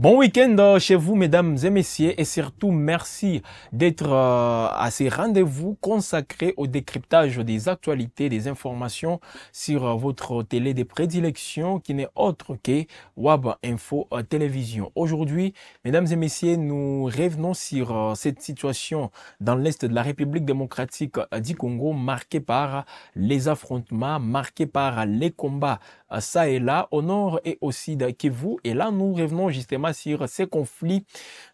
Bon week-end chez vous, mesdames et messieurs, et surtout merci d'être à ces rendez-vous consacrés au décryptage des actualités, des informations sur votre télé de prédilection qui n'est autre que WAB Info Télévision. Aujourd'hui, mesdames et messieurs, nous revenons sur cette situation dans l'Est de la République démocratique du Congo marquée par les affrontements, marquée par les combats ça et là, au nord et au sud Kivu. Et là, nous revenons justement sur ces conflits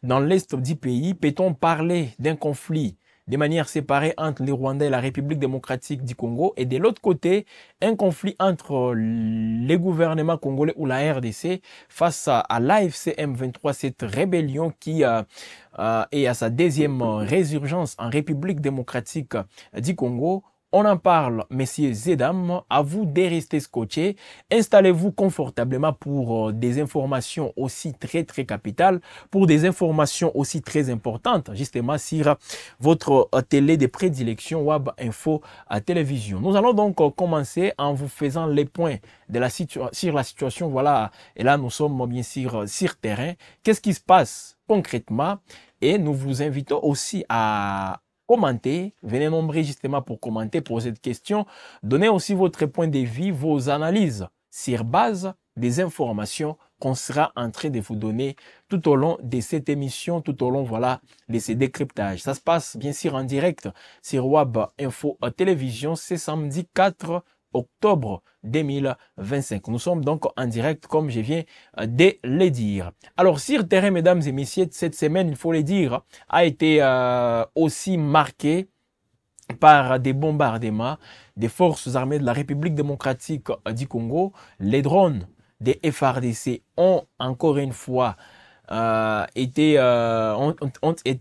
dans l'est du pays. Peut-on parler d'un conflit de manière séparée entre le Rwanda et la République démocratique du Congo et de l'autre côté, un conflit entre les gouvernements congolais ou la RDC face à l'AFC M23, cette rébellion qui est à sa deuxième résurgence en République démocratique du Congo. On en parle, messieurs et dames. À vous de rester scotchés. Installez-vous confortablement pour des informations aussi très capitales, pour des informations aussi très importantes, justement sur votre télé de prédilection WAB Info à télévision. Nous allons donc commencer en vous faisant les points de sur la situation. Voilà, et là nous sommes bien sûr sur terrain. Qu'est-ce qui se passe concrètement? Et nous vous invitons aussi à commentez, venez nombreux justement pour commenter, poser cette question. Donnez aussi votre point de vue, vos analyses sur base des informations qu'on sera en train de vous donner tout au long de cette émission, tout au long voilà, de ces décryptages. Ça se passe bien sûr en direct sur WAB Info Télévision, c'est samedi 4 octobre 2025. Nous sommes donc en direct, comme je viens de le dire. Alors, sur terrain, mesdames et messieurs, cette semaine, il faut le dire, a été aussi marquée par des bombardements des forces armées de la République démocratique du Congo. Les drones des FARDC ont encore une fois ont été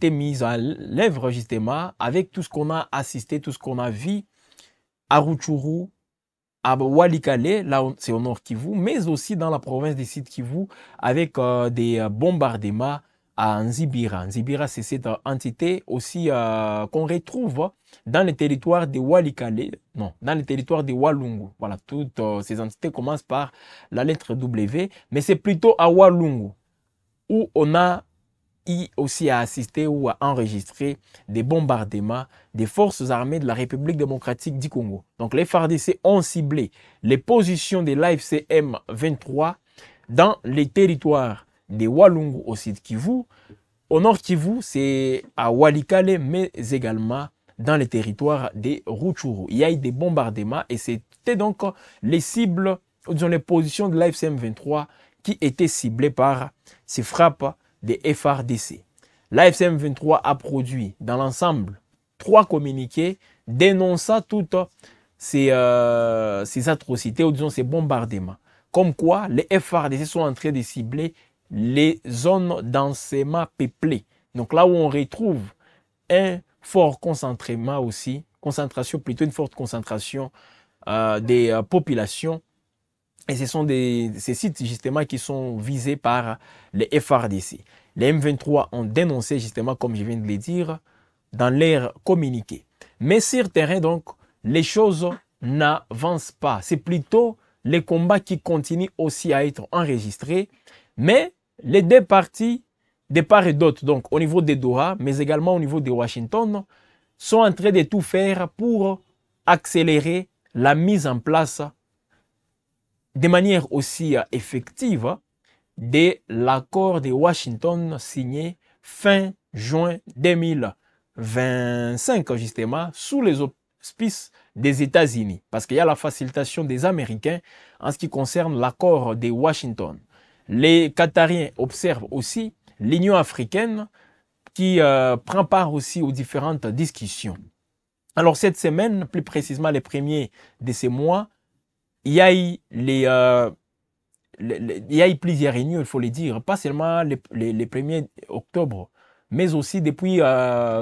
mis à l'œuvre justement avec tout ce qu'on a assisté, tout ce qu'on a vu à Rutshuru, à Walikale, là c'est au nord Kivu, mais aussi dans la province du Sud Kivu, avec des bombardements à Nzibira. Nzibira, c'est cette entité aussi qu'on retrouve dans les territoires de Walikale, non, dans les territoires de Walungu. Voilà, toutes ces entités commencent par la lettre W, mais c'est plutôt à Walungu où on a aussi à assister ou à enregistrer des bombardements des forces armées de la République démocratique du Congo. Donc les FARDC ont ciblé les positions de l'AFC M23 dans les territoires de Walungu au sud Kivu. Au nord Kivu, c'est à Walikale, mais également dans les territoires de Rutshuru. Il y a eu des bombardements et c'était donc les cibles, disons les positions de l'AFC M23 qui étaient ciblées par ces frappes des FARDC. L'AFC M23 a produit dans l'ensemble 3 communiqués dénonçant toutes ces atrocités ou disons ces bombardements. Comme quoi les FARDC sont en train de cibler les zones densément peuplées. Donc là où on retrouve un fort concentration plutôt une forte concentration des populations. Et ce sont ces sites justement qui sont visés par les FARDC. Les M23 ont dénoncé justement, comme je viens de le dire, dans leur communiqué. Mais sur terrain, donc, les choses n'avancent pas. C'est plutôt les combats qui continuent aussi à être enregistrés. Mais les deux parties, de part et d'autre, donc au niveau de Doha, mais également au niveau de Washington, sont en train de tout faire pour accélérer la mise en place de manière aussi effective de l'accord de Washington signé fin juin 2025 justement sous les auspices des États-Unis parce qu'il y a la facilitation des Américains en ce qui concerne l'accord de Washington. Les Qatariens observent aussi l'Union africaine qui prend part aussi aux différentes discussions. Alors cette semaine, plus précisément les premiers de ces mois, il y a eu plusieurs réunions, il faut le dire, pas seulement les 1er octobre, mais aussi depuis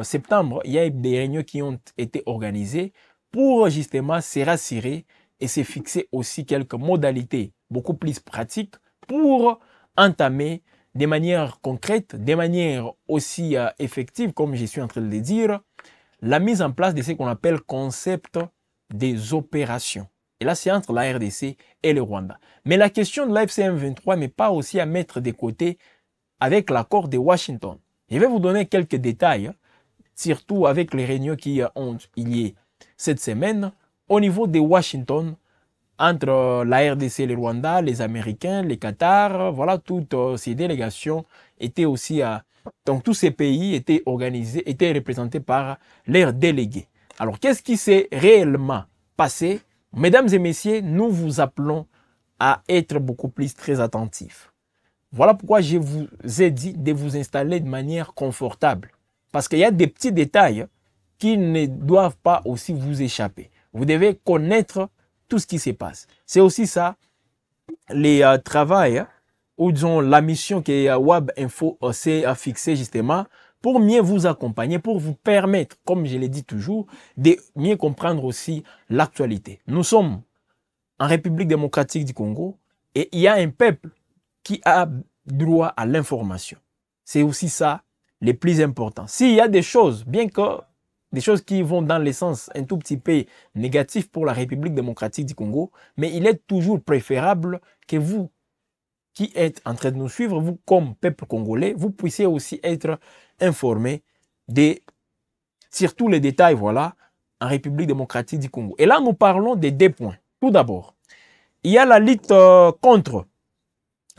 septembre, il y a eu des réunions qui ont été organisées pour justement se rassurer et se fixer aussi quelques modalités beaucoup plus pratiques pour entamer de manière concrète, de manière aussi effective, comme je suis en train de le dire, la mise en place de ce qu'on appelle concept des opérations. Et là, c'est entre la RDC et le Rwanda. Mais la question de l'AFC M23 n'est pas aussi à mettre de côté avec l'accord de Washington. Je vais vous donner quelques détails, surtout avec les réunions qui ont lieu cette semaine au niveau de Washington, entre la RDC, le Rwanda, les Américains, les Qatar, voilà, toutes ces délégations étaient aussi donc tous ces pays étaient organisés, étaient représentés par leurs délégués. Alors, qu'est-ce qui s'est réellement passé? Mesdames et messieurs, nous vous appelons à être beaucoup plus très attentifs. Voilà pourquoi je vous ai dit de vous installer de manière confortable. Parce qu'il y a des petits détails qui ne doivent pas aussi vous échapper. Vous devez connaître tout ce qui se passe. C'est aussi ça, les travails, ou disons la mission que WAB Info s'est fixée justement pour mieux vous accompagner, pour vous permettre, comme je l'ai dit toujours, de mieux comprendre aussi l'actualité. Nous sommes en République démocratique du Congo et il y a un peuple qui a droit à l'information. C'est aussi ça le plus important. S'il y a des choses, bien que des choses qui vont dans le sens un tout petit peu négatif pour la République démocratique du Congo, mais il est toujours préférable que vous, qui êtes en train de nous suivre, vous comme peuple congolais, vous puissiez aussi être informés sur tous les détails, voilà, en République démocratique du Congo. Et là, nous parlons de deux points. Tout d'abord, il y a la lutte contre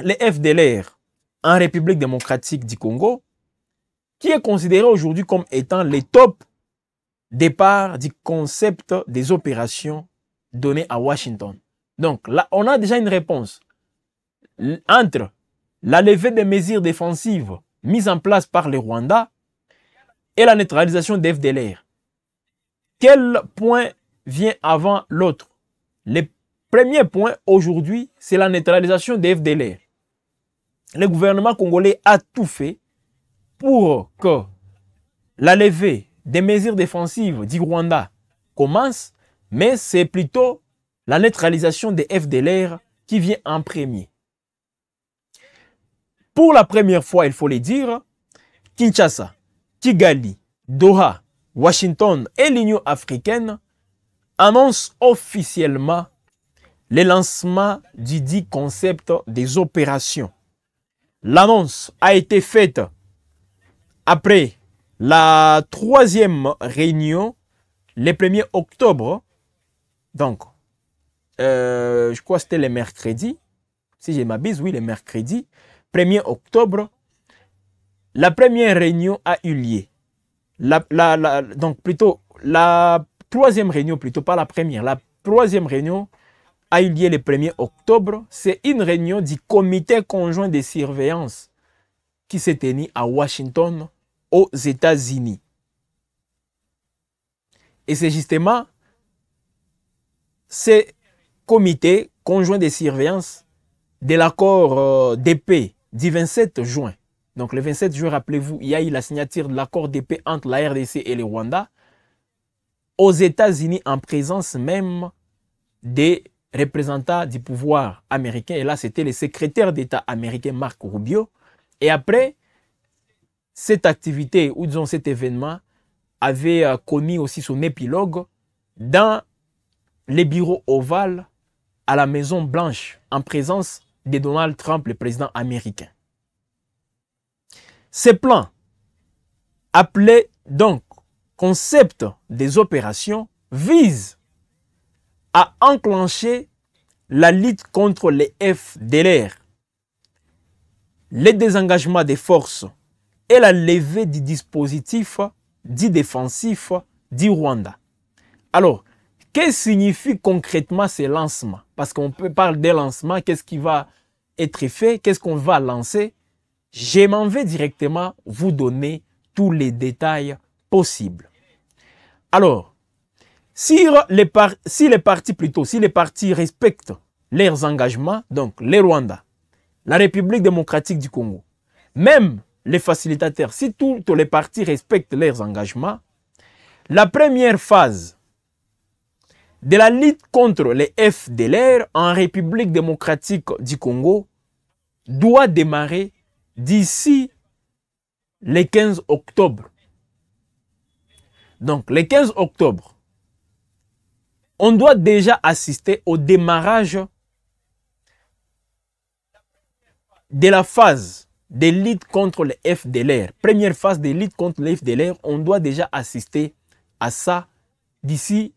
les FDLR en République démocratique du Congo, qui est considéré aujourd'hui comme étant les top départ du concept des opérations données à Washington. Donc là, on a déjà une réponse entre la levée des mesures défensives mises en place par le Rwanda et la neutralisation des FDLR. Quel point vient avant l'autre? Le premier point aujourd'hui, c'est la neutralisation des FDLR. Le gouvernement congolais a tout fait pour que la levée des mesures défensives du Rwanda commence, mais c'est plutôt la neutralisation des FDLR qui vient en premier. Pour la première fois, il faut le dire, Kinshasa, Kigali, Doha, Washington et l'Union africaine annoncent officiellement le lancement du dit concept des opérations. L'annonce a été faite après la troisième réunion, le 1er octobre, donc, je crois que c'était le mercredi, si je m'abuse, oui, le mercredi, 1er octobre, la première réunion a eu lieu. Donc, plutôt, la troisième réunion, plutôt pas la première, la troisième réunion a eu lieu le 1er octobre. C'est une réunion du comité conjoint de surveillance qui s'est tenu à Washington, aux États-Unis. Et c'est justement ce comité conjoint de surveillance de l'accord de paix du 27 juin. Donc le 27 juin, rappelez-vous, il y a eu la signature de l'accord de paix entre la RDC et le Rwanda aux États-Unis en présence même des représentants du pouvoir américain. Et là, c'était le secrétaire d'État américain Marc Rubio. Et après, cette activité, ou disons cet événement, avait connu aussi son épilogue dans les bureaux ovales à la Maison Blanche, en présence de Donald Trump, le président américain. Ces plans, appelés donc concept des opérations, visent à enclencher la lutte contre les FDLR, le désengagement des forces et la levée du dispositif dit défensif du Rwanda. Alors, qu'est-ce que signifie concrètement ces lancements? Parce qu'on peut parler des lancements, qu'est-ce qui va être fait, qu'est-ce qu'on va lancer? Je m'en vais directement vous donner tous les détails possibles. Alors, si les partis respectent leurs engagements, donc les Rwandais, la République démocratique du Congo, même les facilitateurs, si tous les partis respectent leurs engagements, la première phase de la lutte contre les FDLR en République démocratique du Congo doit démarrer d'ici le 15 octobre. Donc, le 15 octobre, on doit déjà assister au démarrage de la phase de lutte contre le FDLR, première phase de lutte contre le FDLR, on doit déjà assister à ça d'ici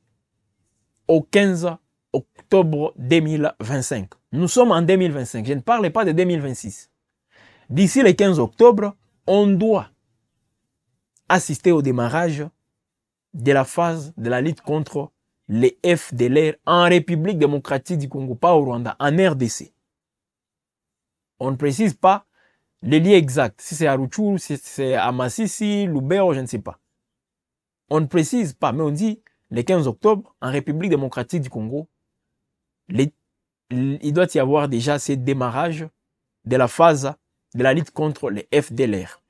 au 15 octobre 2025. Nous sommes en 2025, je ne parle pas de 2026. D'ici le 15 octobre, on doit assister au démarrage de la phase de la lutte contre les FDLR en République démocratique du Congo, pas au Rwanda, en RDC. On ne précise pas le lieu exact, si c'est à Rutshuru, si c'est à Masisi, Lubero, je ne sais pas. On ne précise pas, mais on dit le 15 octobre, en République démocratique du Congo, il doit y avoir déjà ce démarrage de la phase de la lutte contre les FDLR.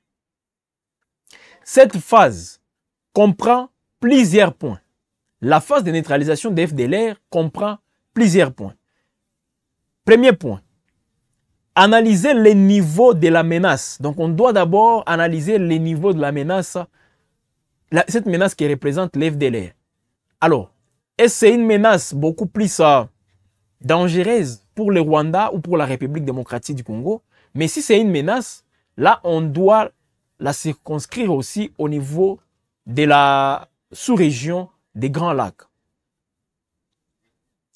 Cette phase comprend plusieurs points. La phase de neutralisation des FDLR comprend plusieurs points. Premier point, analyser les niveaux de la menace. Donc on doit d'abord analyser les niveaux de la menace, cette menace qui représente les FDLR. Alors, est-ce que c'est une menace beaucoup plus dangereuse pour le Rwanda ou pour la République démocratique du Congo? Mais si c'est une menace, là on doit la circonscrire aussi au niveau de la sous-région des Grands Lacs.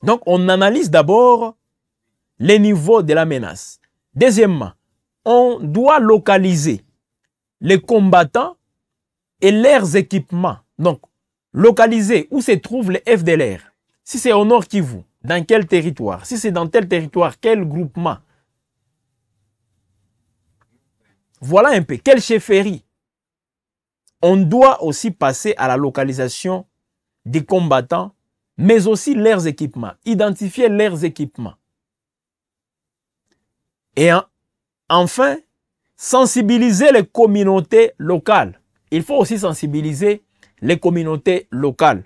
Donc, on analyse d'abord les niveaux de la menace. Deuxièmement, on doit localiser les combattants et leurs équipements. Donc, localiser où se trouvent les FDLR. Si c'est au Nord Kivu, dans quel territoire? Si c'est dans tel territoire, quel groupement? Voilà un peu. Quelle chefferie? On doit aussi passer à la localisation des combattants, mais aussi leurs équipements. Identifier leurs équipements. Et enfin, sensibiliser les communautés locales. Il faut aussi sensibiliser les communautés locales.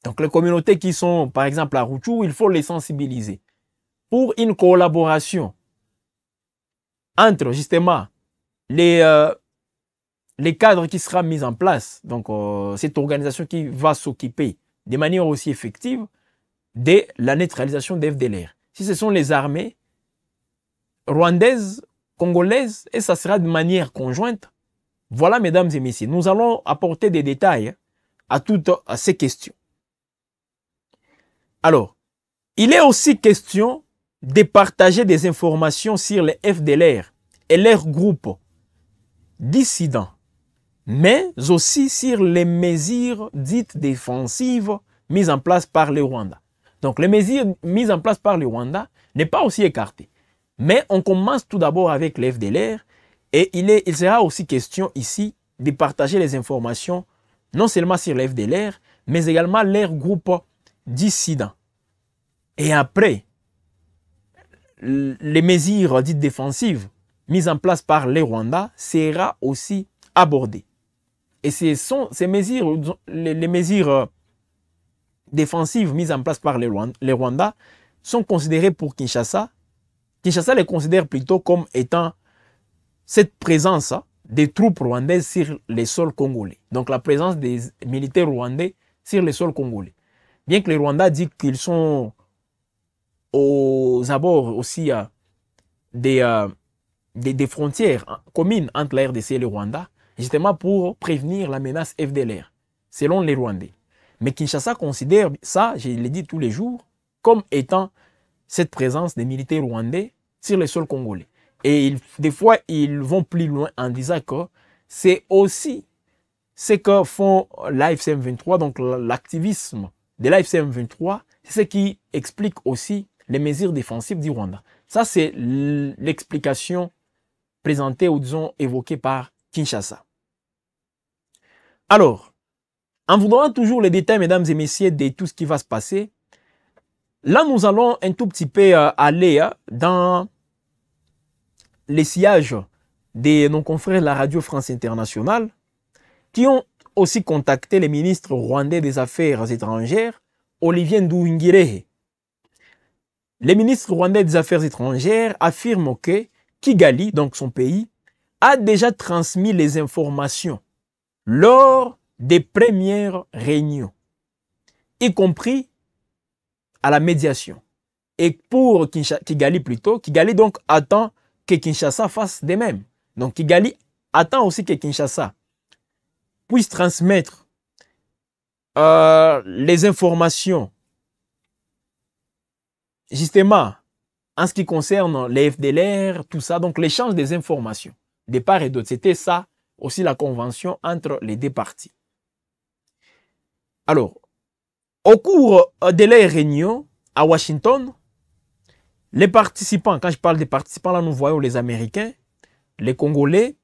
Donc les communautés qui sont, par exemple, à Rutshuru, il faut les sensibiliser pour une collaboration entre justement les cadres qui sera mis en place, donc cette organisation qui va s'occuper de manière aussi effective de la neutralisation des FDLR. Si ce sont les armées rwandaises, congolaises, et ça sera de manière conjointe. Voilà, mesdames et messieurs, nous allons apporter des détails à toutes ces questions. Alors, il est aussi question de partager des informations sur les FDLR et leurs groupes dissidents, mais aussi sur les mesures dites défensives mises en place par le Rwanda. Donc, les mesures mises en place par le Rwanda n'est pas aussi écartées. Mais on commence tout d'abord avec les FDLR et il sera aussi question ici de partager les informations non seulement sur les FDLR, mais également leurs groupes dissidents. Et après, les mesures dites défensives mises en place par les Rwandais sera aussi abordées. Et ces mesures, les mesures défensives mises en place par les Rwandais sont considérées pour Kinshasa. Kinshasa les considère plutôt comme étant cette présence des troupes rwandaises sur les sols congolais. Donc la présence des militaires rwandais sur les sols congolais. Bien que les Rwandais disent qu'ils sont aux abords aussi des frontières communes entre la RDC et le Rwanda, justement pour prévenir la menace FDLR, selon les Rwandais. Mais Kinshasa considère ça, je le dis tous les jours, comme étant cette présence des militaires rwandais sur les sols congolais. Et des fois, ils vont plus loin en disant que c'est aussi ce que font l'AFC M23, donc l'activisme de l'AFC M23, c'est ce qui explique aussi les mesures défensives du Rwanda. Ça, c'est l'explication présentée ou disons évoquée par Kinshasa. Alors, en vous donnant toujours les détails, mesdames et messieurs, de tout ce qui va se passer, là, nous allons un tout petit peu aller dans les sillages de nos confrères de la Radio France Internationale qui ont aussi contacté le ministre rwandais des Affaires étrangères, Olivier Nduhungirehe. Le ministre rwandais des Affaires étrangères affirme que Kigali, donc son pays, a déjà transmis les informations lors des premières réunions, y compris à la médiation. Et pour Kigali plutôt, Kigali donc attend que Kinshasa fasse de même. Donc Kigali attend aussi que Kinshasa puisse transmettre les informations, justement, en ce qui concerne les FDLR, tout ça, donc l'échange des informations, de part et d'autre. C'était ça aussi la convention entre les deux parties. Alors, au cours de les réunions à Washington, les participants, quand je parle des participants, là nous voyons les Américains, les Congolais,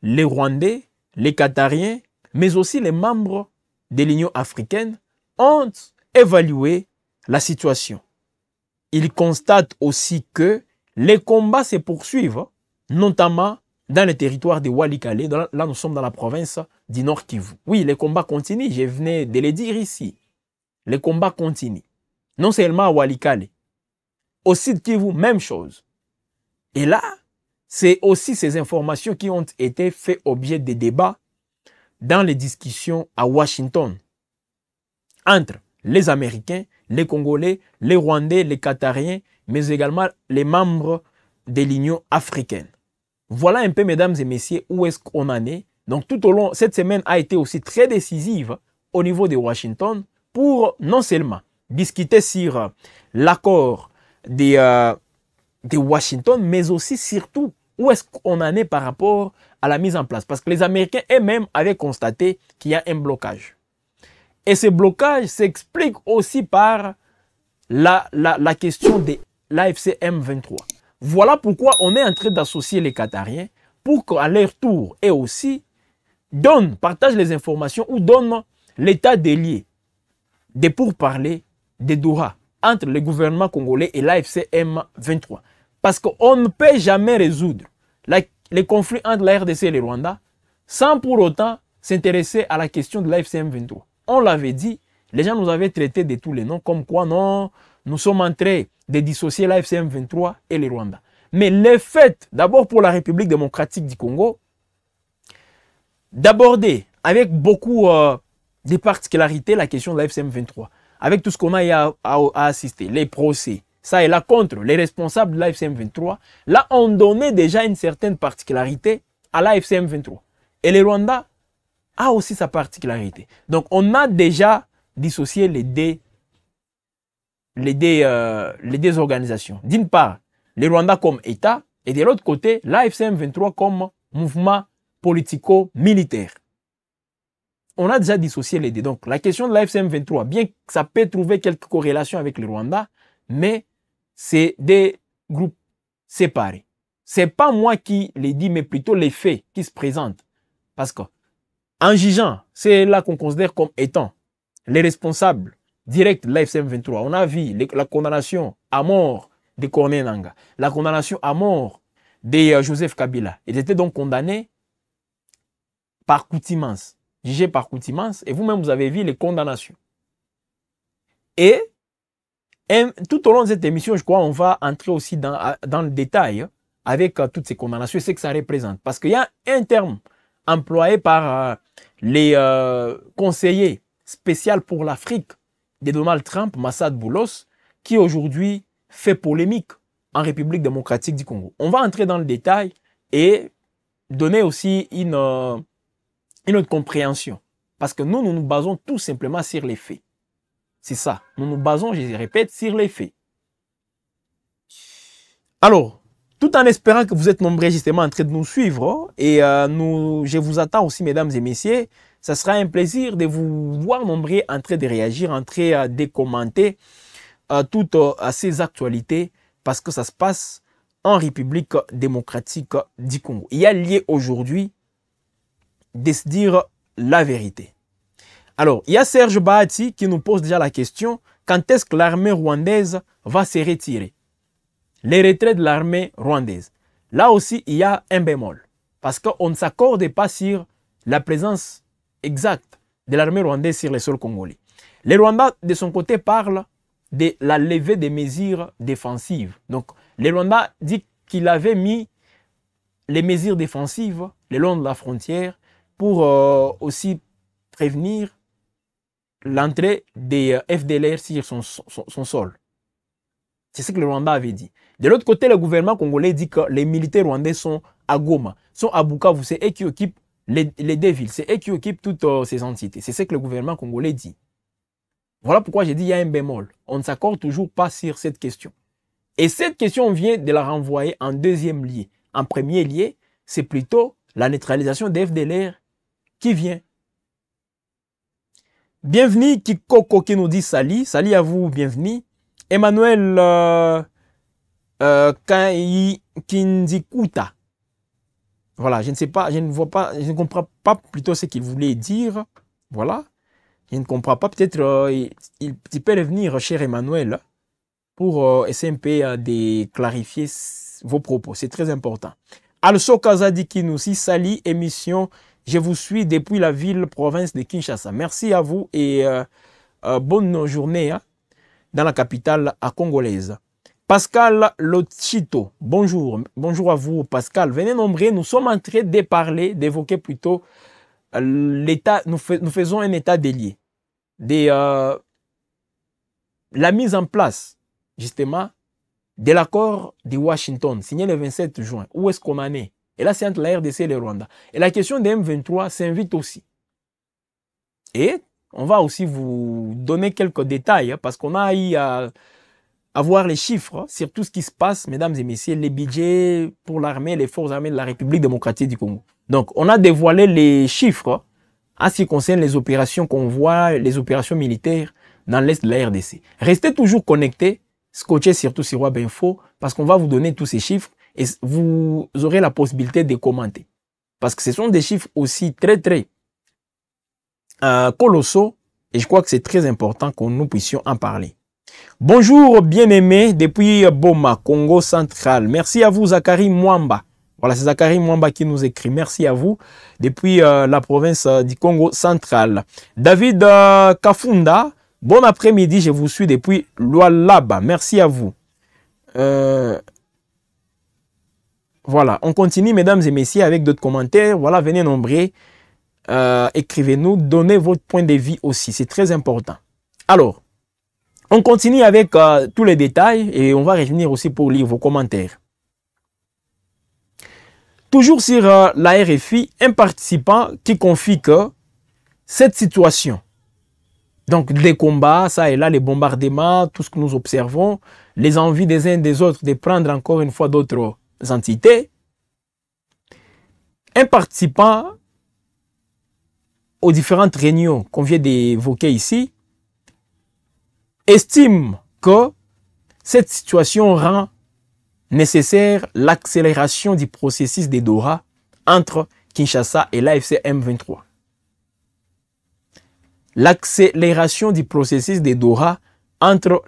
les Rwandais, les Qatariens, mais aussi les membres de l'Union africaine ont évalué la situation. Ils constatent aussi que les combats se poursuivent, notamment dans le territoire de Walikale. Là, nous sommes dans la province du Nord Kivu. Oui, les combats continuent, je venais de le dire ici. Les combats continuent. Non seulement à Walikale, au Sud Kivu, même chose. Et là, c'est aussi ces informations qui ont été fait objet de débats dans les discussions à Washington entre les Américains, les Congolais, les Rwandais, les Qatariens, mais également les membres de l'Union africaine. Voilà un peu, mesdames et messieurs, où est-ce qu'on en est. Donc tout au long, cette semaine a été aussi très décisive au niveau de Washington pour non seulement discuter sur l'accord de Washington, mais aussi surtout où est-ce qu'on en est par rapport à la mise en place. Parce que les Américains eux-mêmes avaient constaté qu'il y a un blocage. Et ce blocage s'explique aussi par la question de l'AFC M23. Voilà pourquoi on est en train d'associer les Qatariens pour qu'à leur tour, et aussi, partagent les informations ou donnent l'état des liés des pourparlers de Doha entre le gouvernement congolais et l'AFC M23. Parce qu'on ne peut jamais résoudre les conflits entre la RDC et le Rwanda sans pour autant s'intéresser à la question de l'AFC M23. On l'avait dit, les gens nous avaient traité de tous les noms, comme quoi non, nous sommes en train de dissocier l'AFC M23 et le Rwanda. Mais le fait, d'abord pour la République démocratique du Congo, d'aborder avec beaucoup de particularités la question de l'AFC M23, avec tout ce qu'on a à assister, les procès, ça et là contre les responsables de l'AFC M23, là on donnait déjà une certaine particularité à l'AFC M23. Et le Rwanda a aussi sa particularité. Donc on a déjà dissocié les deux organisations. D'une part, le Rwanda comme État, et de l'autre côté, l'AFC M23 comme mouvement politico-militaire. On a déjà dissocié les deux. Donc la question de l'AFC M23, bien que ça peut trouver quelques corrélations avec le Rwanda, mais c'est des groupes séparés. Ce n'est pas moi qui les dis, mais plutôt les faits qui se présentent. Parce que en jugeant, c'est là qu'on considère comme étant les responsables directs de l'AFC M23. On a vu la condamnation à mort de Corneille Nangaa, la condamnation à mort de Joseph Kabila. Ils étaient donc condamnés par coutumance, jugés par coutumance, et vous-même vous avez vu les condamnations. Et tout au long de cette émission, je crois, on va entrer aussi dans le détail avec toutes ces condamnations et ce que ça représente. Parce qu'il y a un terme employé par les conseillers spéciaux pour l'Afrique de Donald Trump, Massad Boulos, qui aujourd'hui fait polémique en République démocratique du Congo. On va entrer dans le détail et donner aussi une autre compréhension. Parce que nous nous basons tout simplement sur les faits. C'est ça. Nous nous basons, je répète, sur les faits. Alors, tout en espérant que vous êtes nombreux justement en train de nous suivre, et je vous attends aussi, mesdames et messieurs, ça sera un plaisir de vous voir nombreux en train de réagir, en train de commenter toutes ces actualités, parce que ça se passe en République démocratique du Congo. Il y a lieu aujourd'hui de se dire la vérité. Alors, il y a Serge Bahati qui nous pose déjà la question, quand est-ce que l'armée rwandaise va se retirer? Les retraits de l'armée rwandaise. Là aussi, il y a un bémol. Parce qu'on ne s'accorde pas sur la présence exacte de l'armée rwandaise sur le sol congolais. Le Rwanda, de son côté, parle de la levée des mesures défensives. Donc, le Rwanda dit qu'il avait mis les mesures défensives le long de la frontière pour aussi prévenir l'entrée des FDLR sur son sol. C'est ce que le Rwanda avait dit. De l'autre côté, le gouvernement congolais dit que les militaires rwandais sont à Goma, sont à Bukavu, c'est eux qui occupent les deux villes, c'est eux qui occupent toutes ces entités. C'est ce que le gouvernement congolais dit. Voilà pourquoi j'ai dit qu'il y a un bémol. On ne s'accorde toujours pas sur cette question. Et cette question, on vient de la renvoyer en deuxième lieu. En premier lieu, c'est plutôt la neutralisation des FDLR qui vient. Bienvenue Kikoko qui nous dit salut. Salut à vous, bienvenue. Emmanuel Kinzikuta. Voilà, je ne sais pas, je ne vois pas, je ne comprends pas plutôt ce qu'il voulait dire. Voilà. Je ne comprends pas. Peut-être il peut revenir, cher Emmanuel, pour essayer un peu de clarifier vos propos. C'est très important. Also Kazadi qui nous dit salut, émission. Je vous suis depuis la ville-province de Kinshasa. Merci à vous et bonne journée hein, dans la capitale congolaise. Pascal Lochito, bonjour. Bonjour à vous, Pascal. Venez nombreux, nous sommes en train de parler, d'évoquer plutôt l'état, nous faisons un état délié. La mise en place, justement, de l'accord de Washington, signé le 27 juin. Où est-ce qu'on en est? Et là, c'est entre la RDC et le Rwanda. Et la question des M23 s'invite aussi. Et on va aussi vous donner quelques détails, hein, parce qu'on a eu à voir les chiffres sur tout ce qui se passe, mesdames et messieurs, les budgets pour l'armée, les forces armées de la République démocratique du Congo. Donc, on a dévoilé les chiffres en ce qui concerne les opérations qu'on voit, les opérations militaires dans l'Est de la RDC. Restez toujours connectés, scotchez surtout sur Webinfo, parce qu'on va vous donner tous ces chiffres et vous aurez la possibilité de commenter. Parce que ce sont des chiffres aussi très colossaux et je crois que c'est très important que nous puissions en parler. Bonjour bien-aimés depuis Boma, Congo central. Merci à vous Zachary Mwamba. Voilà, c'est Zachary Mwamba qui nous écrit. Merci à vous depuis la province du Congo central. David Kafunda, bon après-midi, je vous suis depuis Lualaba. Merci à vous. Voilà, on continue mesdames et messieurs avec d'autres commentaires. Voilà, venez nombreux, écrivez-nous, donnez votre point de vue aussi, c'est très important. Alors, on continue avec tous les détails et on va revenir aussi pour lire vos commentaires. Toujours sur la RFI, un participant qui confie que cette situation, donc les combats, ça et là, les bombardements, tout ce que nous observons, les envies des uns des autres de prendre encore une fois d'autres entités, un participant aux différentes réunions qu'on vient d'évoquer ici, estime que cette situation rend nécessaire l'accélération du processus de Doha entre Kinshasa et l'AFC M23. L'accélération du processus de Doha entre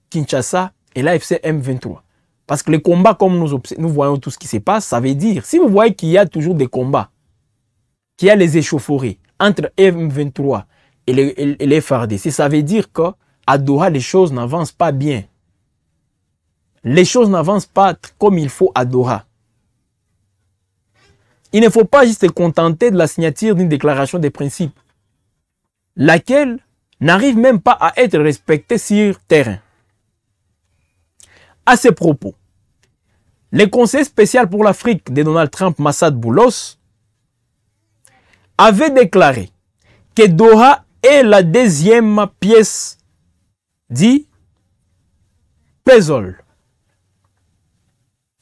Kinshasa et l'AFC M23. Parce que les combats, comme nous voyons tout ce qui se passe, ça veut dire, si vous voyez qu'il y a toujours des combats, qu'il y a les échauffourées entre M23 et les FARDC, ça veut dire qu'à Doha, les choses n'avancent pas bien. Les choses n'avancent pas comme il faut à Doha. Il ne faut pas juste se contenter de la signature d'une déclaration des principes, laquelle n'arrive même pas à être respectée sur terrain. À ces propos, le conseiller spécial pour l'Afrique de Donald Trump, Massad Boulos, avait déclaré que Doha est la deuxième pièce dit puzzle.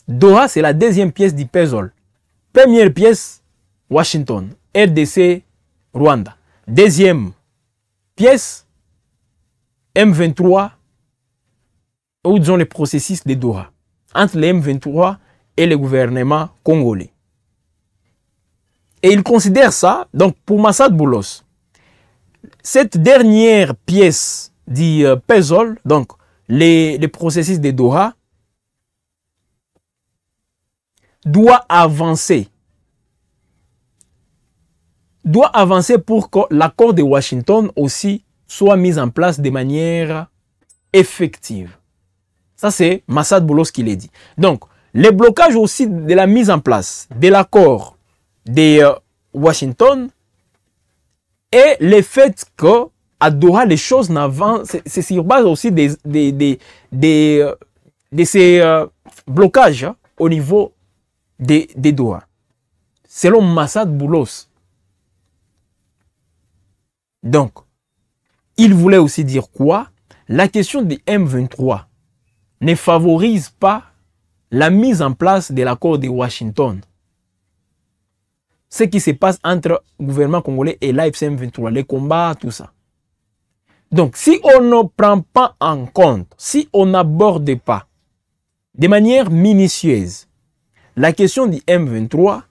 Doha, c'est la deuxième pièce du puzzle. Première pièce, Washington, RDC, Rwanda. Deuxième pièce, M23, où ils ont les processus de Doha, entre les M23 et le gouvernement congolais. Et il considère ça, donc pour Massad Boulos, cette dernière pièce du puzzle, donc les processus de Doha, doit avancer pour que l'accord de Washington aussi soit mis en place de manière effective. Ça, c'est Massad Boulos qui l'a dit. Donc, le blocage aussi de la mise en place de l'accord de Washington et le fait qu'à Doha, les choses n'avancent, c'est sur base aussi des ces blocages au niveau des Doha. Selon Massad Boulos. Donc, il voulait aussi dire quoi? La question des M23 ne favorise pas la mise en place de l'accord de Washington. Ce qui se passe entre le gouvernement congolais et l'AFC M23, les combats, tout ça. Donc, si on ne prend pas en compte, si on n'aborde pas de manière minutieuse la question du M23,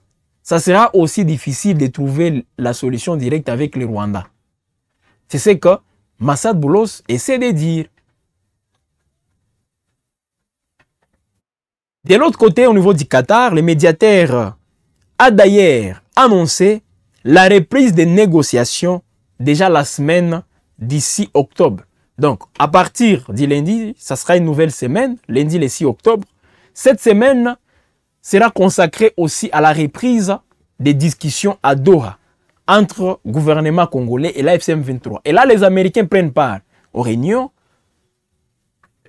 ça sera aussi difficile de trouver la solution directe avec le Rwanda. C'est ce que Massad Boulos essaie de dire. De l'autre côté, au niveau du Qatar, le médiateur a d'ailleurs annoncé la reprise des négociations déjà la semaine d'ici octobre. Donc, à partir du lundi, ça sera une nouvelle semaine, lundi le 6 octobre. Cette semaine sera consacrée aussi à la reprise des discussions à Doha entre le gouvernement congolais et l'AFC M23. Et là, les Américains prennent part aux réunions.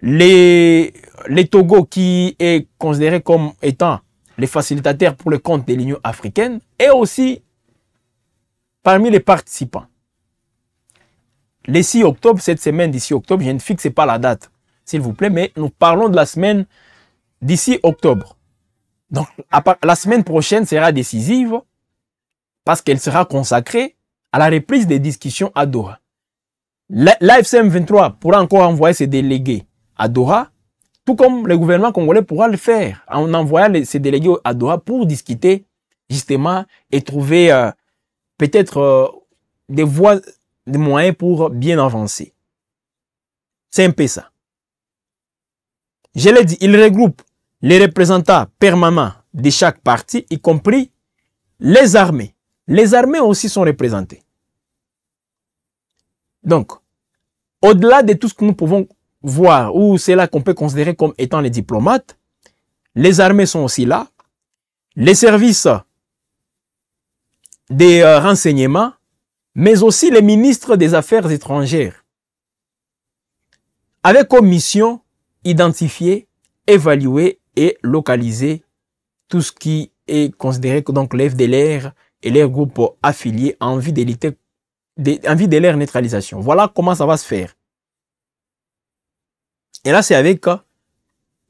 Les Togo, qui est considéré comme étant les facilitateurs pour le compte de l'Union africaine, est aussi parmi les participants. Le 6 octobre, cette semaine d'ici octobre, je ne fixe pas la date, s'il vous plaît, mais nous parlons de la semaine d'ici octobre. Donc, la semaine prochaine sera décisive parce qu'elle sera consacrée à la reprise des discussions à Doha. L'AFC M23 pourra encore envoyer ses délégués à Doha, tout comme le gouvernement congolais pourra le faire en envoyant ses délégués à Doha pour discuter justement et trouver peut-être des voies, des moyens pour bien avancer. C'est un peu ça. Je l'ai dit, il regroupe les représentants permanents de chaque parti, y compris les armées. Les armées aussi sont représentées. Donc, au-delà de tout ce que nous pouvons voir, ou c'est là qu'on peut considérer comme étant les diplomates, les armées sont aussi là, les services des renseignements, mais aussi les ministres des Affaires étrangères, avec comme mission identifier, évaluer et localiser tout ce qui est considéré comme les FDLR et leurs groupes affiliés en vue de leur neutralisation. Voilà comment ça va se faire. Et là, c'est avec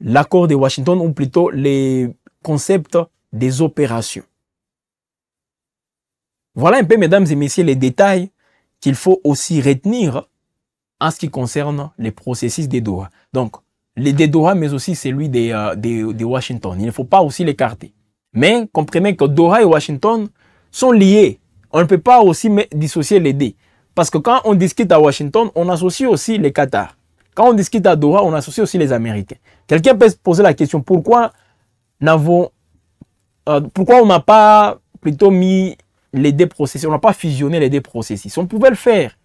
l'accord de Washington, ou plutôt les concepts des opérations. Voilà un peu, mesdames et messieurs, les détails qu'il faut aussi retenir en ce qui concerne les processus des Doha. Donc, les des Doha, mais aussi celui de Washington. Il ne faut pas aussi l'écarter. Mais comprenez que Doha et Washington sont liés. On ne peut pas aussi dissocier les deux. Parce que quand on discute à Washington, on associe aussi les Qatar. Quand on discute à Doha, on associe aussi les Américains. Quelqu'un peut se poser la question, pourquoi on n'a pas plutôt mis les deux processus, on n'a pas fusionné les deux processus. On pouvait le faire.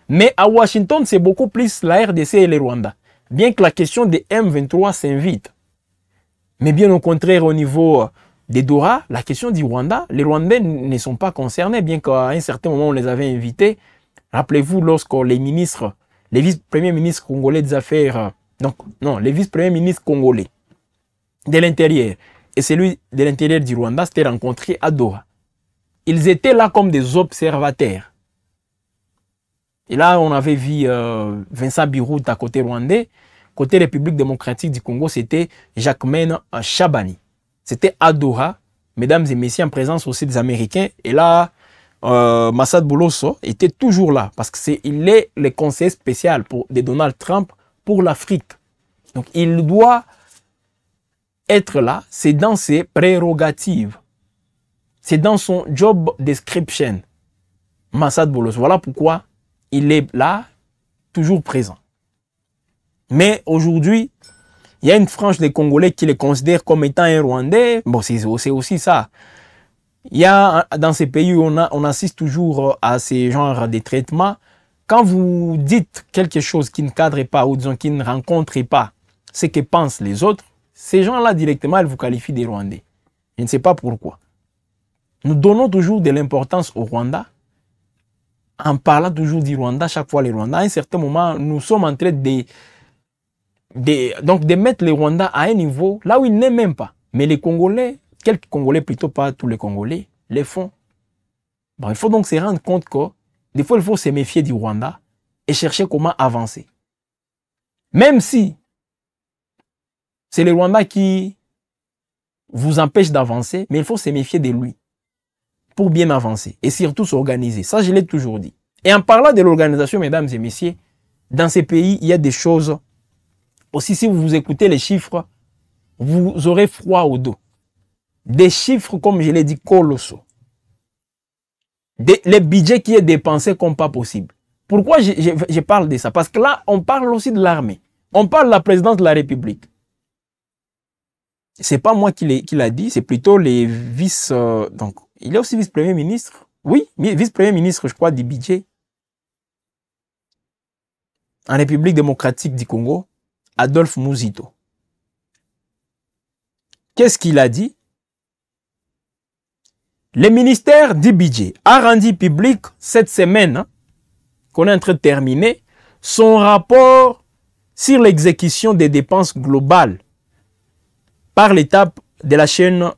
Mais à Washington, c'est beaucoup plus la RDC et le Rwanda. Bien que la question des M23 s'invite. Mais bien au contraire, au niveau des Doha, la question du Rwanda, les Rwandais ne sont pas concernés, bien qu'à un certain moment, on les avait invités. Rappelez-vous, lorsque les ministres, les vice-premiers ministres congolais des affaires, les vice-premiers ministres congolais de l'intérieur et celui de l'intérieur du Rwanda s'étaient rencontrés à Doha. Ils étaient là comme des observateurs. Et là, on avait vu Vincent Biruta à côté rwandais. Côté République démocratique du Congo, c'était Jacquemaine Chabani. C'était à Doha, mesdames et messieurs, en présence aussi des Américains. Et là, Massad Boulos était toujours là, parce qu'il est le conseiller spécial de Donald Trump pour l'Afrique. Donc, il doit être là. C'est dans ses prérogatives. C'est dans son job description. Massad Boulos. Voilà pourquoi il est là, toujours présent. Mais aujourd'hui, il y a une frange des Congolais qui les considèrent comme étant un Rwandais. Bon, c'est aussi ça. Il y a dans ces pays où on assiste toujours à ces genres de traitements. Quand vous dites quelque chose qui ne cadre pas, ou disons qui ne rencontre pas ce que pensent les autres, ces gens-là directement, ils vous qualifient des Rwandais. Je ne sais pas pourquoi. Nous donnons toujours de l'importance au Rwanda, en parlant toujours du Rwanda, chaque fois les Rwandais. À un certain moment, nous sommes en train de donc de mettre le Rwanda à un niveau là où il n'est même pas. Mais les Congolais, quelques Congolais plutôt, pas tous les Congolais, les font. Bon, il faut donc se rendre compte que des fois, il faut se méfier du Rwanda et chercher comment avancer. Même si c'est le Rwanda qui vous empêche d'avancer, mais il faut se méfier de lui pour bien avancer et surtout s'organiser. Ça, je l'ai toujours dit. Et en parlant de l'organisation, mesdames et messieurs, dans ces pays, il y a des choses. Aussi, si vous écoutez les chiffres, vous aurez froid au dos. Des chiffres, comme je l'ai dit, colossaux. Les budgets qui est dépensé comme pas possible. Pourquoi je parle de ça? Parce que là, on parle aussi de l'armée. On parle de la présidence de la République. C'est pas moi qui l'a dit, c'est plutôt les vice... donc, il est aussi vice-premier ministre. Oui, vice-premier ministre, je crois, du budget. En République démocratique du Congo, Adolphe Muzito. Qu'est-ce qu'il a dit? Le ministère du budget a rendu public cette semaine, qu'on est en train de terminer, son rapport sur l'exécution des dépenses globales par l'étape de la chaîne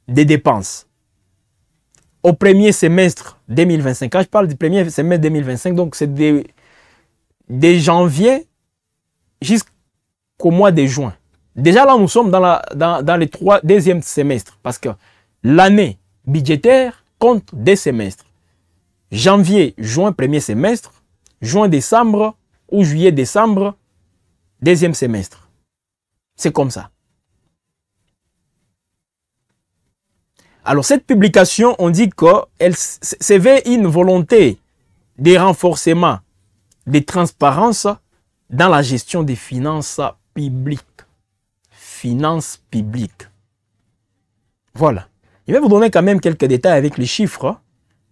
des dépenses. Au premier semestre 2025, quand je parle du premier semestre 2025, donc c'est de janvier jusqu'au mois de juin. Déjà là, nous sommes dans les deuxième semestre, parce que l'année budgétaire compte des semestres. Janvier, juin, premier semestre. Juin, décembre ou juillet, décembre, deuxième semestre. C'est comme ça. Alors, cette publication, on dit qu'elle s'éveille une volonté de renforcement de transparence dans la gestion des finances publiques. Finances publiques. Voilà. Je vais vous donner quand même quelques détails avec les chiffres.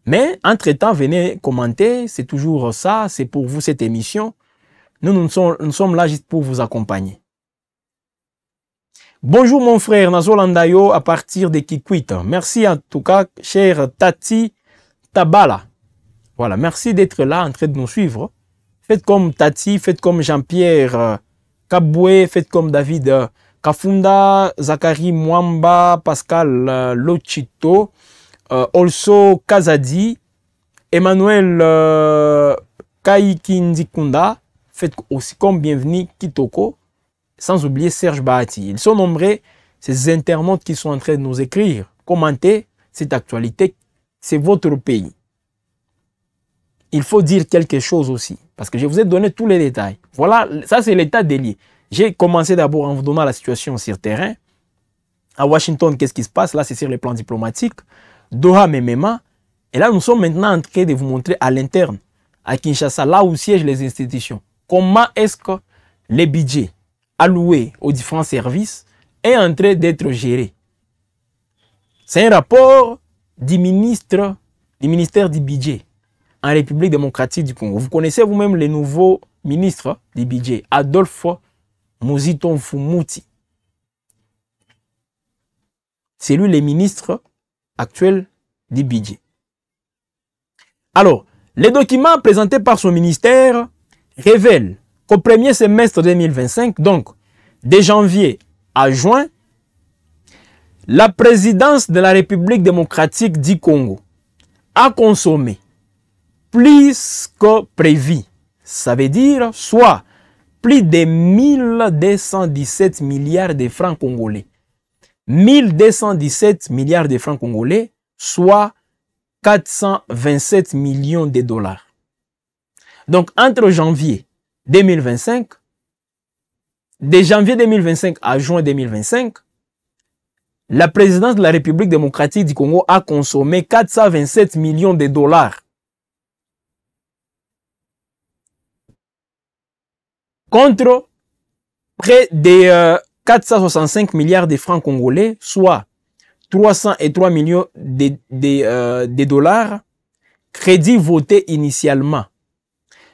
Mais, entre-temps, venez commenter. C'est toujours ça. C'est pour vous cette émission. Nous sommes là juste pour vous accompagner. Bonjour mon frère Nazolandayo à partir de Kikwit. Merci en tout cas, cher Tati Tabala. Voilà, merci d'être là en train de nous suivre. Faites comme Tati, faites comme Jean-Pierre Kaboué, faites comme David Kafunda, Zachary Mwamba, Pascal Lochito, also Kazadi, Emmanuel Kaikindikunda, faites aussi comme Bienvenue Kitoko. Sans oublier Serge Bahati. Ils sont nombreux, ces internautes qui sont en train de nous écrire. Commentez cette actualité. C'est votre pays. Il faut dire quelque chose aussi. Parce que je vous ai donné tous les détails. Voilà, ça c'est l'état des lieux. J'ai commencé d'abord en vous donnant la situation sur terrain. À Washington, qu'est-ce qui se passe? Là, c'est sur les plans diplomatiques. Doha, Memema. Et là, nous sommes maintenant en train de vous montrer à l'interne, à Kinshasa, là où siègent les institutions. Comment est-ce que les budgets alloué aux différents services est en train d'être géré. C'est un rapport du ministère du budget en République démocratique du Congo. Vous connaissez vous-même le nouveau ministre du budget, Adolphe Muzito Mfumuti. C'est lui le ministre actuel du budget. Alors, les documents présentés par son ministère révèlent qu'au premier semestre 2025, donc de janvier à juin, la présidence de la République démocratique du Congo a consommé plus que prévu. Ça veut dire soit plus de 1217 milliards de francs congolais. 1217 milliards de francs congolais, soit 427 millions de dollars. Donc, entre janvier 2025, de janvier 2025 à juin 2025, la présidence de la République démocratique du Congo a consommé 427 millions de dollars. Contre près de 465 milliards de francs congolais, soit 303 millions de dollars, crédits votés initialement.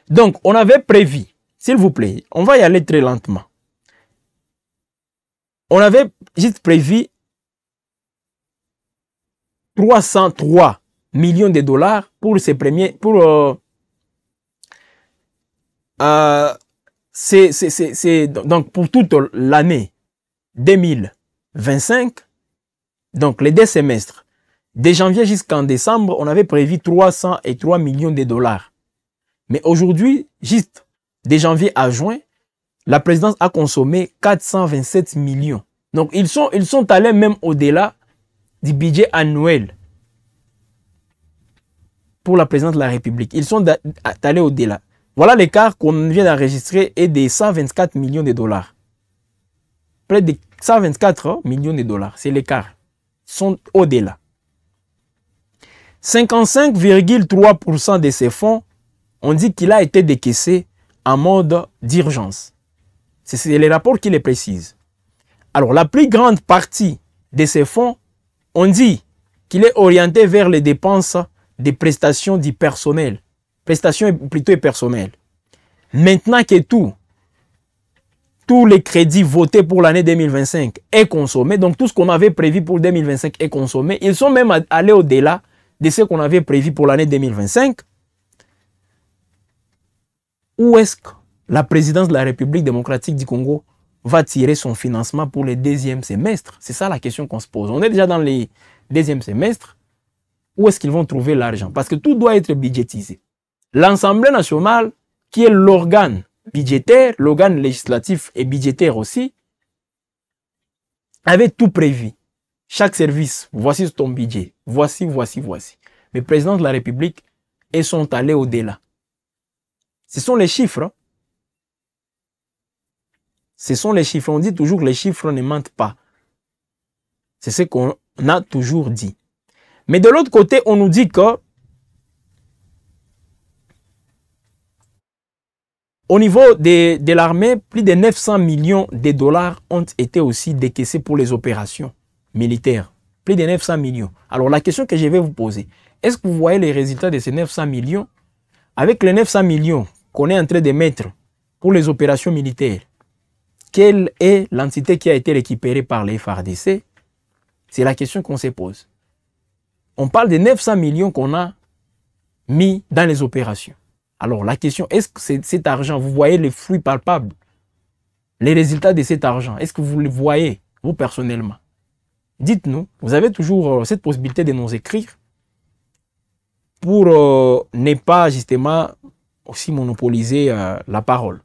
Donc, on avait prévu, s'il vous plaît, on va y aller très lentement. On avait juste prévu 303 millions de dollars pour ces premiers, pour donc pour toute l'année 2025, donc les 2 semestres, de janvier jusqu'en décembre, on avait prévu 303 millions de dollars. Mais aujourd'hui, juste de janvier à juin, la présidence a consommé 427 millions. Donc, ils sont allés même au-delà du budget annuel pour la présidence de la République. Ils sont allés au-delà. Voilà l'écart qu'on vient d'enregistrer est de 124 millions de dollars. Près de 124 millions de dollars. C'est l'écart. Ils sont au-delà. 55,3% de ces fonds, on dit qu'il a été décaissé en mode d'urgence. C'est les rapports qui les précisent. Alors, la plus grande partie de ces fonds, on dit qu'il est orienté vers les dépenses des prestations du personnel. Prestations plutôt et personnel. Maintenant que tous les crédits votés pour l'année 2025 est consommé, donc tout ce qu'on avait prévu pour 2025 est consommé, ils sont même allés au-delà de ce qu'on avait prévu pour l'année 2025. Où est-ce que la présidence de la République démocratique du Congo va tirer son financement pour le 2e semestre? C'est ça la question qu'on se pose. On est déjà dans les 2e semestre. Où est-ce qu'ils vont trouver l'argent? Parce que tout doit être budgétisé. L'Assemblée nationale, qui est l'organe budgétaire, l'organe législatif et budgétaire aussi, avait tout prévu. Chaque service, voici ton budget. Voici. Mais le président de la République, ils sont allés au-delà. Ce sont les chiffres. Hein? Ce sont les chiffres. On dit toujours que les chiffres ne mentent pas. C'est ce qu'on a toujours dit. Mais de l'autre côté, on nous dit que au niveau de l'armée, plus de 900 millions de dollars ont été aussi décaissés pour les opérations militaires. Plus de 900 millions. Alors la question que je vais vous poser, est-ce que vous voyez les résultats de ces 900 millions? Avec les 900 millions qu'on est en train de mettre pour les opérations militaires, quelle est l'entité qui a été récupérée par les FARDC? C'est la question qu'on se pose. On parle de 900 millions qu'on a mis dans les opérations. Alors la question, est-ce que cet argent, vous voyez les fruits palpables, les résultats de cet argent, est-ce que vous le voyez, vous personnellement? Dites-nous, vous avez toujours cette possibilité de nous écrire pour ne pas justement aussi monopoliser la parole.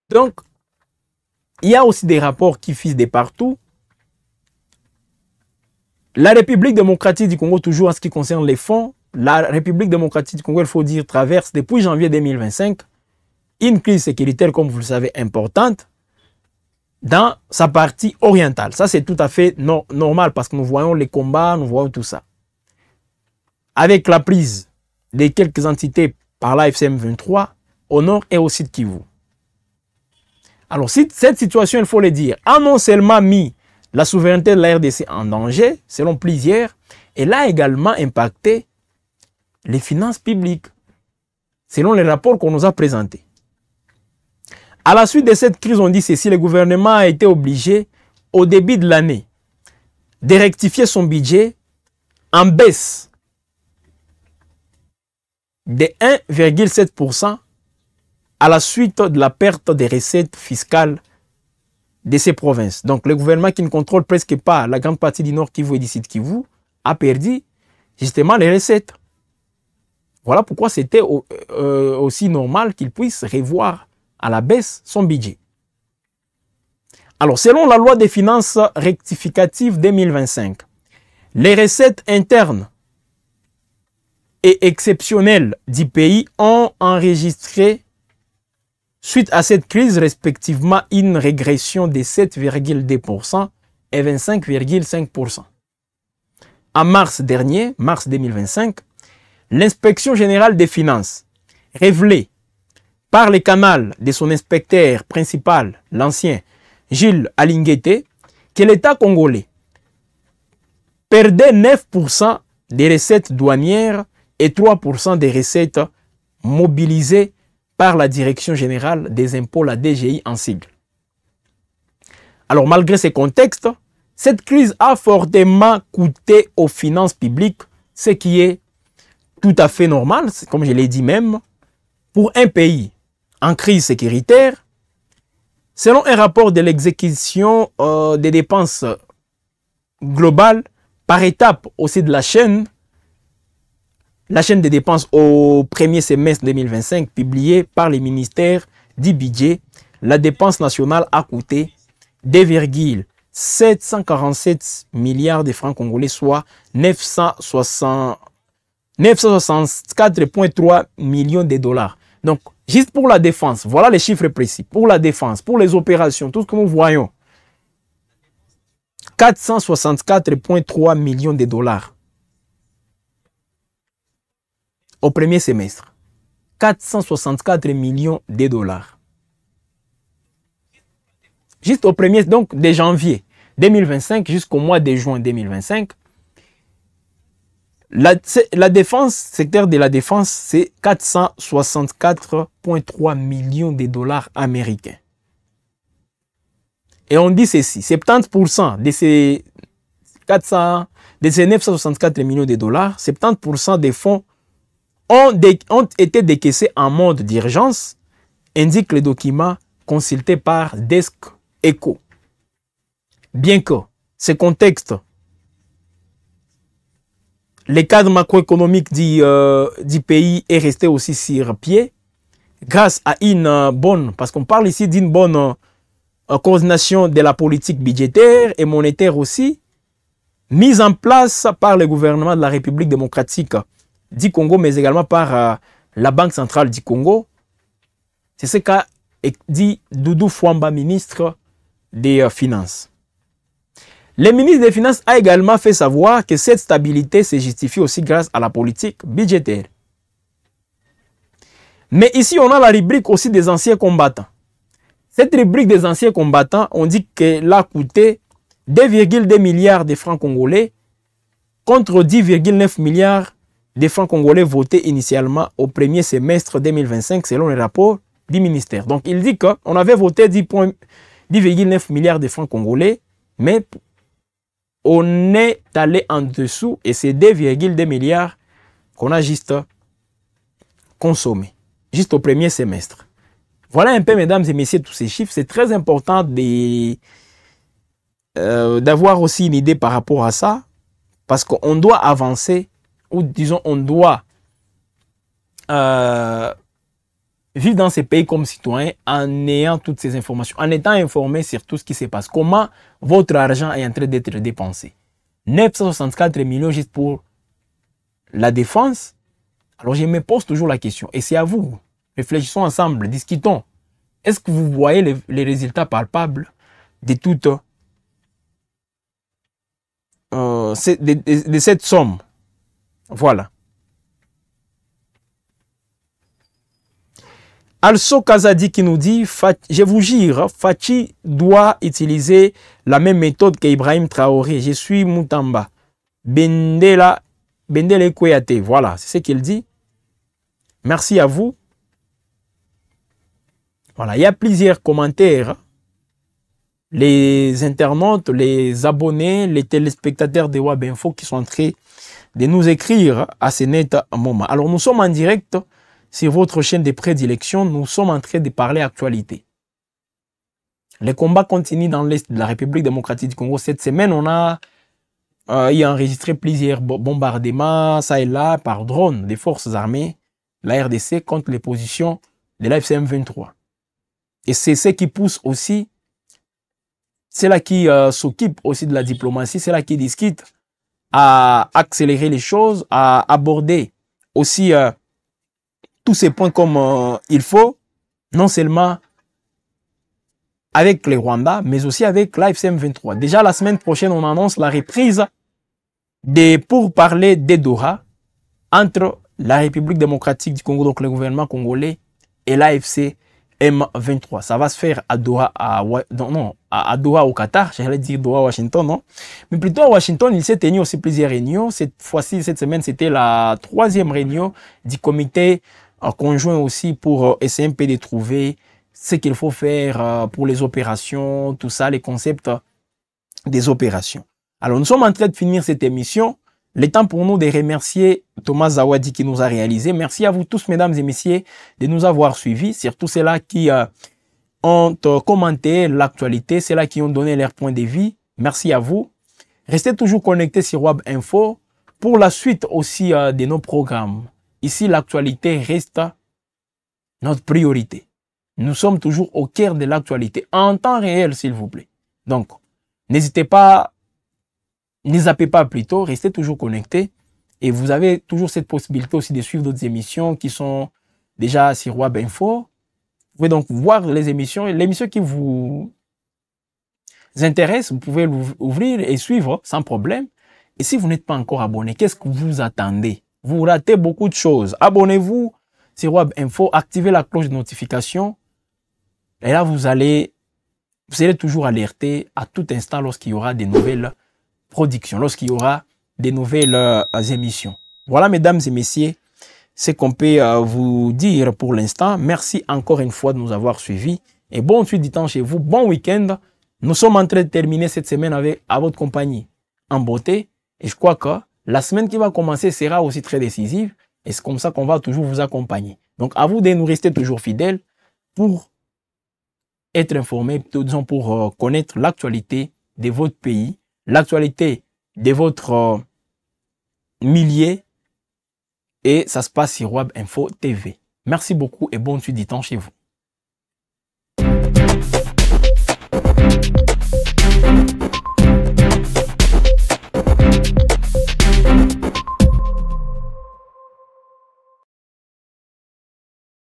Donc, il y a aussi des rapports qui fusent de partout. La République démocratique du Congo, toujours en ce qui concerne les fonds, la République démocratique du Congo, il faut dire, traverse depuis janvier 2025 une crise sécuritaire, comme vous le savez, importante dans sa partie orientale. Ça, c'est tout à fait normal parce que nous voyons les combats, nous voyons tout ça. Avec la prise de quelques entités par la FCM 23 au nord et au sud Kivu. Alors, cette situation, il faut le dire, a non seulement mis la souveraineté de la RDC en danger, selon plusieurs, elle a également impacté les finances publiques, selon les rapports qu'on nous a présentés. À la suite de cette crise, on dit ceci, le gouvernement a été obligé, au début de l'année, de rectifier son budget en baisse de 1,7% à la suite de la perte des recettes fiscales de ces provinces. Donc, le gouvernement qui ne contrôle presque pas la grande partie du Nord Kivu et du Sud Kivu a perdu justement les recettes. Voilà pourquoi c'était aussi normal qu'il puisse revoir à la baisse son budget. Alors, selon la loi des finances rectificatives 2025, les recettes internes et exceptionnelles du pays ont enregistré, suite à cette crise, respectivement, une régression de 7,2% et 25,5%. En mars dernier, mars 2025, l'inspection générale des finances révélait par les canaux de son inspecteur principal, l'ancien Gilles Alinguete, que l'État congolais perdait 9% des recettes douanières et 3% des recettes mobilisées par la Direction générale des impôts, la DGI en sigle. Alors, malgré ces contextes, cette crise a fortement coûté aux finances publiques, ce qui est tout à fait normal, comme je l'ai dit même, pour un pays en crise sécuritaire, selon un rapport de l'exécution des dépenses globales par étape aussi de la chaîne des dépenses au premier semestre 2025, publié par les ministères du budget, la dépense nationale a coûté 2,747 milliards de francs congolais, soit 964,3 millions de dollars. Donc, juste pour la défense, voilà les chiffres précis. Pour la défense, pour les opérations, tout ce que nous voyons, 464,3 millions de dollars au premier semestre. 464 millions de dollars. Juste au premier, donc de janvier 2025 jusqu'au mois de juin 2025, la défense, secteur de la défense, c'est 464,3 millions de dollars américains. Et on dit ceci, 70% de ces 964 millions de dollars, 70% des fonds ont été décaissés en mode d'urgence, indique le document consulté par Desk Echo. Bien que ce contexte, le cadre macroéconomique du pays est resté aussi sur pied, grâce à une bonne, parce qu'on parle ici d'une bonne coordination de la politique budgétaire et monétaire aussi, mise en place par le gouvernement de la République démocratique du Congo, mais également par la Banque centrale du Congo. C'est ce qu'a dit Doudou Fwamba, ministre des Finances. Le ministre des Finances a également fait savoir que cette stabilité se justifie aussi grâce à la politique budgétaire. Mais ici, on a la rubrique aussi des anciens combattants. Cette rubrique des anciens combattants, on dit qu'elle a coûté 2,2 milliards de francs congolais contre 10,9 milliards de francs congolais votés initialement au premier semestre 2025 selon le rapport du ministère. Donc il dit qu'on avait voté 10,9 milliards de francs congolais, mais on est allé en dessous et c'est 2,2 milliards qu'on a juste consommé, juste au premier semestre. Voilà un peu, mesdames et messieurs, tous ces chiffres. C'est très important d'avoir aussi une idée par rapport à ça, parce qu'on doit avancer, ou disons, on doit vivre dans ces pays comme citoyen en ayant toutes ces informations, en étant informé sur tout ce qui se passe. Comment votre argent est en train d'être dépensé. 964 millions juste pour la défense. Alors je me pose toujours la question, et c'est à vous. Réfléchissons ensemble, discutons. Est-ce que vous voyez les résultats palpables de toute de cette somme? Voilà. Also Kazadi qui nous dit, je vous jure, Fachi doit utiliser la même méthode qu'Ibrahim Traoré. Je suis Moutamba. Bendele Kouyaté. Voilà, c'est ce qu'il dit. Merci à vous. Voilà, il y a plusieurs commentaires. Les internautes, les abonnés, les téléspectateurs de Wabinfo qui sont en train de nous écrire à ce net moment. Alors, nous sommes en direct sur votre chaîne de prédilection. Nous sommes en train de parler actualité. Les combats continuent dans l'Est de la République démocratique du Congo. Cette semaine, on a enregistré plusieurs bombardements, ça et là, par drone des forces armées, la RDC, contre les positions de l'AFC M23. Et c'est ce qui pousse aussi, c'est là qui s'occupe aussi de la diplomatie, c'est là qui discute à accélérer les choses, à aborder aussi tous ces points comme il faut, non seulement avec les Rwandais, mais aussi avec l'AFC M23. Déjà la semaine prochaine, on annonce la reprise des pourparlers de Doha entre la République démocratique du Congo, donc le gouvernement congolais, et l'AFC M23. Ça va se faire à Doha, à Doha au Qatar, j'allais dire Doha à Washington, non? Mais plutôt à Washington, il s'est tenu aussi plusieurs réunions. Cette fois-ci, cette semaine, c'était la 3e réunion du comité conjoint aussi pour essayer un peu de trouver ce qu'il faut faire pour les opérations, tout ça, les concepts des opérations. Alors, nous sommes en train de finir cette émission. Le temps pour nous de remercier Thomas Zawadi qui nous a réalisé. Merci à vous tous, mesdames et messieurs, de nous avoir suivis, surtout ceux-là qui ont commenté l'actualité, ceux-là qui ont donné leur point de vue. Merci à vous. Restez toujours connectés sur Web Info pour la suite aussi de nos programmes. Ici, l'actualité reste notre priorité. Nous sommes toujours au cœur de l'actualité, en temps réel, s'il vous plaît. Donc, n'hésitez pas, ne zappez pas plutôt, restez toujours connectés. Et vous avez toujours cette possibilité aussi de suivre d'autres émissions qui sont déjà sur Web Info. Vous pouvez donc voir les émissions, l'émission qui vous intéresse, vous pouvez l'ouvrir et suivre sans problème. Et si vous n'êtes pas encore abonné, qu'est-ce que vous attendez? Vous ratez beaucoup de choses. Abonnez-vous sur Web Info, activez la cloche de notification. Et là, vous serez toujours alerté à tout instant lorsqu'il y aura des nouvelles productions, lorsqu'il y aura des nouvelles émissions. Voilà, mesdames et messieurs, ce qu'on peut vous dire pour l'instant. Merci encore une fois de nous avoir suivis. Et bon suite du temps chez vous. Bon week-end. Nous sommes en train de terminer cette semaine à votre compagnie en beauté. Et je crois que la semaine qui va commencer sera aussi très décisive. Et c'est comme ça qu'on va toujours vous accompagner. Donc, à vous de nous rester toujours fidèles pour être informés, disons pour connaître l'actualité de votre pays, l'actualité de votre milieu. Et ça se passe sur Web Info TV. Merci beaucoup et bonne suite du temps chez vous.